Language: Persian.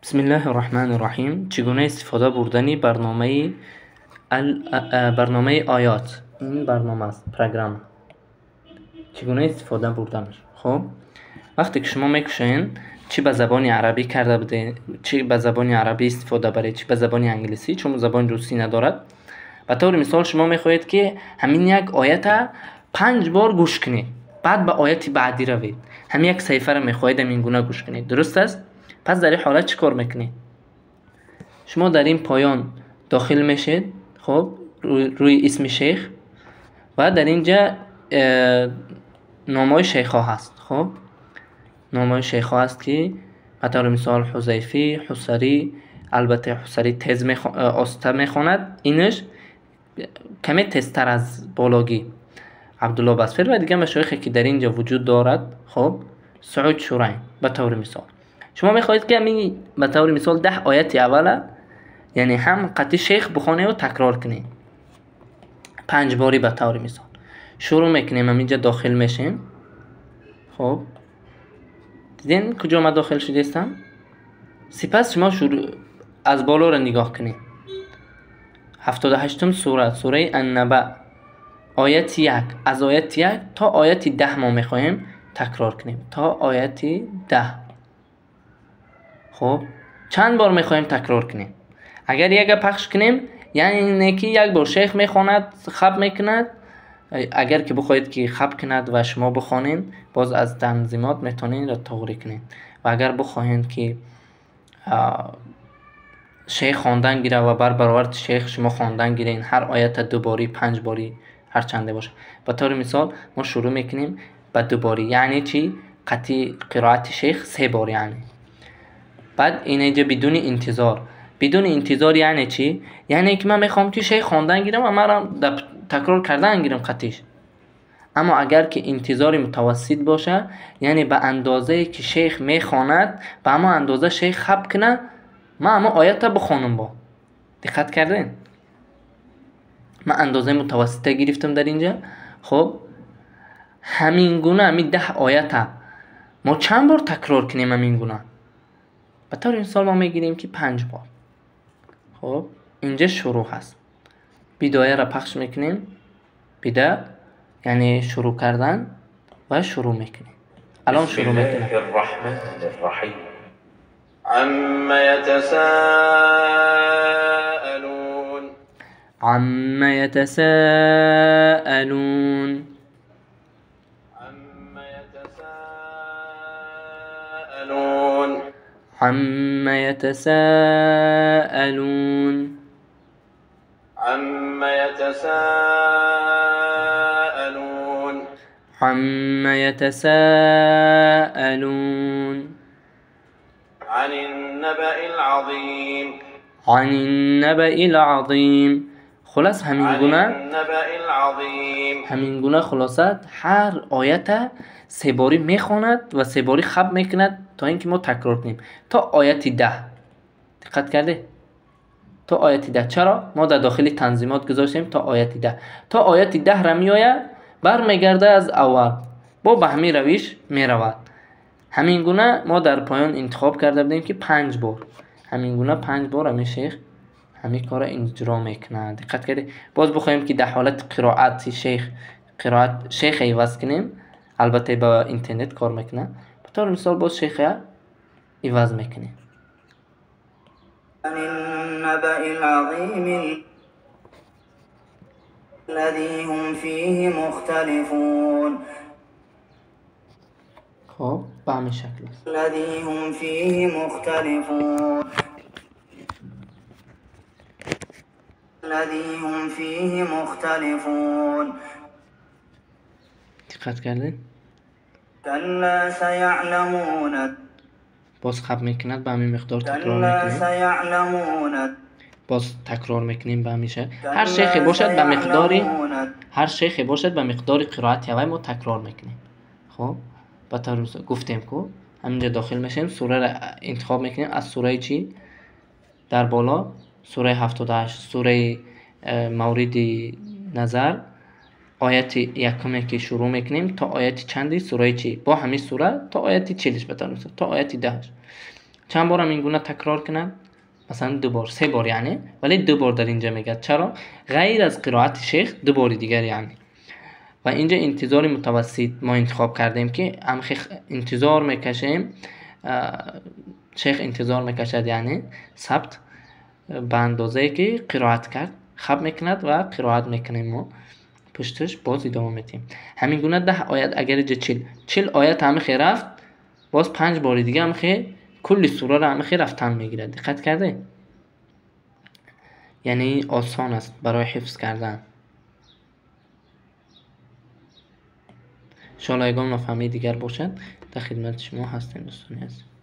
بسم الله الرحمن الرحیم. چگونه استفاده بردنی برنامه آیات. این برنامه است، پروگرام. چگونه استفاده بردنش؟ خب وقتی که شما میکشین چی به زبان عربی کرده بوده، چی به زبان عربی استفاده برید، چی به زبان انگلیسی، چون زبان روسی ندارد. به طور مثال شما میخواهید که همین یک آیت 5 بار گوش کنید، بعد به آیت بعدی روید. همین یک صفحه را میخواهید همین گونه گوش کنید، درست است؟ پس در این حالت چی کار میکنید؟ شما در این پایان داخل میشید، خب روی اسم شیخ و در اینجا نامای شیخ ها هست. خب نامای شیخ ها هست که به طور مثال حذیفی، حسری، البته حسری تز آسته میخواند، اینش کمی تزتر از بالاگی، عبدالله بصفر و دیگه مشایخی که در اینجا وجود دارد. خب سعود شورین به طور مثال شما میخواهید که همین به طور مثال 10 آیت اوله، یعنی هم قطعی شیخ بخونه و تکرار کنید 5 باری. به طور مثال شروع میکنیم، همینجا داخل میشیم. خب دیدین کجا ما داخل شدیم؟ سپس شما شروع از بالا را نگاه کنید. 78م سوره النبأ آیت 1، از آیت 1 تا آیت 10 ما میخواهیم تکرار کنیم، تا آیت 10. خب چند بار میخواهیم تکرار کنیم؟ اگر یک پخش کنیم یعنی که یک بار شیخ میخواند خب میکند. اگر که بخواهید که خب کند و شما بخوانید، باز از تنظیمات میتونید را تغییر کنید. و اگر بخواهید که شیخ خواندن گیره و برابر شیخ شما خواندن گیرین، هر آیت 2 باری 5 باری هر چنده باشه. به طور مثال ما شروع میکنیم با 2 باری، یعنی چی؟ قطعی قرائت شیخ 3 بار. یعنی بعد اینجا بدون انتظار یعنی چی؟ یعنی که من میخوام که شیخ خواندن گیرم و من تکرار کردن گیرم قطعیش. اما اگر که انتظار متوسط باشه، یعنی به اندازه که شیخ میخواند به اما اندازه شیخ خب کنه، من اما آیت بخونم. با دقت کردین؟ من اندازه متوسطه گرفتم در اینجا. خب همین گونه همین 10 آیت ما چند بار تکرار کنیم همین گونه؟ به طور مثال ما میگیریم که 5 بار. خب اینجا شروع هست، بدایه را پخش میکنیم. بدایه یعنی شروع کردن و شروع میکنیم. الان شروع میکنیم. بسم الله الرحمن الرحیم. عما يتساءلون. عما يتساءلون. عما يتساءلون. عما يتساءلون. عما يتساءلون. عما يتساءلون. عن النبأ العظيم. عن النبأ العظيم. خلاص همین گونه خلاصت هر آیت 3 باری میخواند و 3 باری خب میکند تا اینکه ما تکرار کنیم تا آیت 10. دقت کرده؟ تا آیت 10. چرا؟ ما در داخل تنظیمات گذاشتیم تا آیت 10. تا آیت 10 را میآید برمیگرده از اول، با به همین روش میرود. همین گونه ما در پایان انتخاب کرده بودیم که 5 بار. همین گونه 5 بار همین شیخ همین کار اجرا میکنه. دقت کرده؟ باز بخوایم که در حالت قرائت شیخ عوض کنیم، البته با اینترنت کار میکنه. به طور مثال باز شیخ عوض میکنیم. عن النبأ العظيم الذي هم فيه مختلفون. خب به همین شکل است. الذي هم فيه مختلفون. الذي هم فيه مختلفون. دقت کردین؟ كلا سيعلمون. باز خب میکند به همین مقدار تکرار كلا میکنیم. سيعلمون. باز تکرار میکنیم به همیشه. هر شیخی باشد به مقدار قرائت اول ما تکرار میکنیم. خب به طور مثال گفتیم که همینجا داخل میشیم، سوره را انتخاب میکنیم. از سوره چی؟ در بالا سوره 78، سوره مورد نظر، آیت یکمی که شروع میکنیم تا آیت چندی سوره چی؟ با همین سوره تا آیت 40 به طور مثال تا آیت 10. چند بار هم این گونه تکرار کند؟ مثلا 2 بار 3 بار یعنی، ولی 2 بار در اینجا میگه. چرا؟ غیر از قرائت شیخ 2 بار دیگر یعنی. و اینجا انتظار متوسط ما انتخاب کردیم که هم انتظار میکشیم، شیخ انتظار میکشد یعنی ثبت به اندازه که قرائت کرد خب میکند و قرائت میکنیم ما پشتش باز ادامه میدیم. همین گونه 10 آیت اگر اینجا 40 آیت هم خیر رفت، باز 5 بار دیگه هم خیر کل سوره را هم خیر رفتن میگیره. دقت کرده؟ یعنی آسان است برای حفظ کردن. انشاءالله اگه نفهمی دیگر باشد در خدمت شما هستیم دوستان عزیز.